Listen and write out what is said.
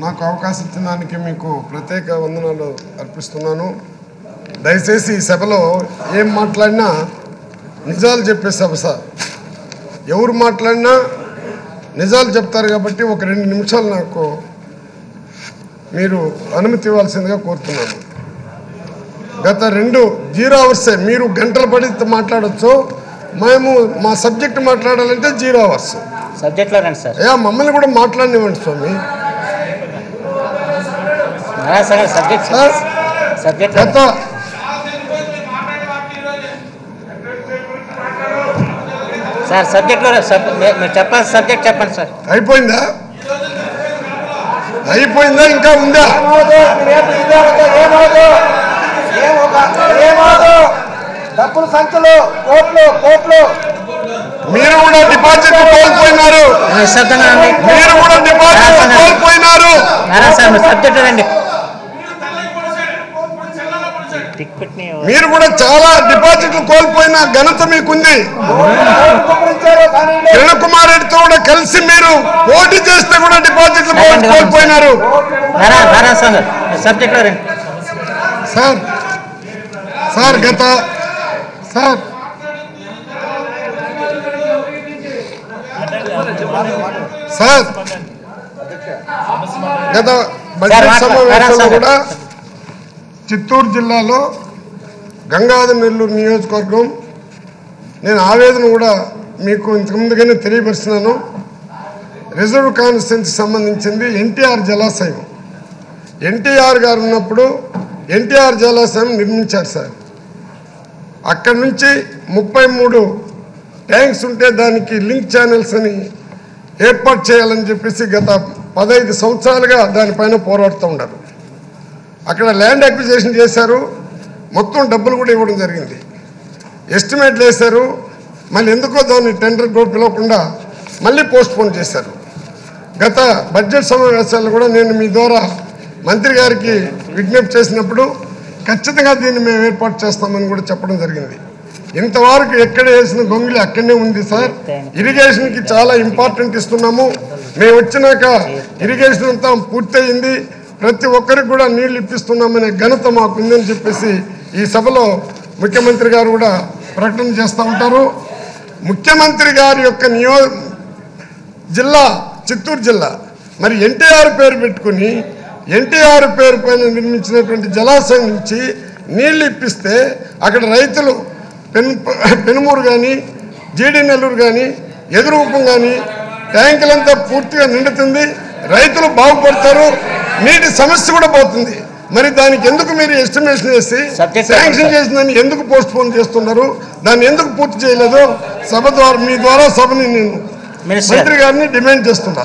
నాకు అవకాశం ఇచ్చినందుకు మీకు ప్రత్యేక వందనాలు అర్పిస్తున్నాను. దయచేసి ఈ సభలో ఏం మాట్లాడినా నిజాలు చెప్పే సభ సార్. ఎవరు మాట్లాడినా నిజాలు చెప్తారు కాబట్టి ఒక 2 నిమిషాలు నాకు మీరు అనుమతి ఇవ్వాల్సిందిగా కోరుతున్నాను. గత 0 అవర్సే మీరు గంటల పడి మాట్లాడచ్చు. మేము మా సబ్జెక్ట్ మాట్లాడాలంటే 0 అవర్స్ సబ్జెక్ట్లో రండి సార్. మమ్మల్ని కూడా మాట్లాడినివ్వండి స్వామి. గత సార్ సబ్జెక్ట్లో మీరు చెప్పాలి, సబ్జెక్ట్ చెప్పండి సార్. అయిపోయిందా ఇంకా ఉందా? డబ్బుల సంఖ్యలో కోట్లు మీరు కూడా డిపాజిట్ కోల్పోయినారు. మీరు కూడా డిపాజిట్ కోల్పోయినారు. సబ్జెక్ట్ రండి. మీరు కూడా చాలా డిపాజిట్లు కోల్పోయిన ఘనత మీకుంది. కిరణ్ కుమార్ రెడ్డితో కూడా కలిసి మీరు పోటీ చేస్తే కూడా డిపాజిట్లు కోల్పోయినారు. సబ్జెక్ట్ రండి సార్. గత బడ్జెట్ సమావేశంలో కూడా చిత్తూరు జిల్లాలో గంగాధర నెల్లూరు నియోజకవర్గం నేను ఆవేదన కూడా మీకు ఇంతకుముందుగానే తెలియపరుస్తున్నాను. రిజర్వ్ కాన్స్టిట్యున్సీకి సంబంధించింది ఎన్టీఆర్ జలాశయం. ఎన్టీఆర్ గారు ఉన్నప్పుడు ఎన్టీఆర్ జలాశయం నిర్మించారు సార్. అక్కడి నుంచి 33 ట్యాంక్స్ ఉంటే దానికి లింక్ ఛానల్స్ అని ఏర్పాటు చేయాలని చెప్పేసి గత 15 సంవత్సరాలుగా దానిపైన పోరాడుతూ ఉన్నారు. అక్కడ ల్యాండ్ అక్విజిషన్ చేశారు. మొత్తం డబ్బులు కూడా ఇవ్వడం జరిగింది. ఎస్టిమేట్లు వేశారు. మళ్ళీ ఎందుకో దాన్ని టెండర్ కూడా పిలవకుండా మళ్ళీ పోస్ట్పోన్ చేశారు. గత బడ్జెట్ సమావేశాల్లో కూడా నేను మీ ద్వారా మంత్రి గారికి విజ్ఞప్తి చేసినప్పుడు ఖచ్చితంగా దీన్ని మేము ఏర్పాటు చేస్తామని కూడా చెప్పడం జరిగింది. ఇంతవరకు ఎక్కడ వేసిన గొంగిలి అక్కడనే ఉంది సార్. ఇరిగేషన్కి చాలా ఇంపార్టెంట్ ఇస్తున్నాము. మేము వచ్చినాక ఇరిగేషన్ అంతా పూర్తయింది. ప్రతి ఒక్కరికి కూడా నీళ్లు ఇప్పిస్తున్నామనే ఘనత మాకుందని చెప్పేసి ఈ సభలో ముఖ్యమంత్రి గారు కూడా ప్రకటన చేస్తూ ఉంటారు. ముఖ్యమంత్రి గారి యొక్క జిల్లా చిత్తూరు జిల్లా. మరి ఎన్టీఆర్ పేరు పెట్టుకుని ఎన్టీఆర్ పేరు పైన నిర్మించినటువంటి జలాశయం నుంచి నీళ్లు ఇప్పిస్తే అక్కడ రైతులు పెనుమూరు కానీ జీడి నెల్లూరు కానీ ఎదురూపం కానీ ట్యాంకులంతా పూర్తిగా నిండుతుంది. రైతులు బాగుపడతారు. నీటి సమస్య కూడా పోతుంది. మరి దానికి ఎందుకు మీరు ఎస్టిమేషన్ వేసి శాంక్షన్ చేసిందని ఎందుకు పోస్ట్ పోన్ చేస్తున్నారు? దాన్ని ఎందుకు పూర్తి చేయలేదు? సభ ద్వారా మీ ద్వారా సభని నేను మంత్రి గారిని డిమాండ్ చేస్తున్నా.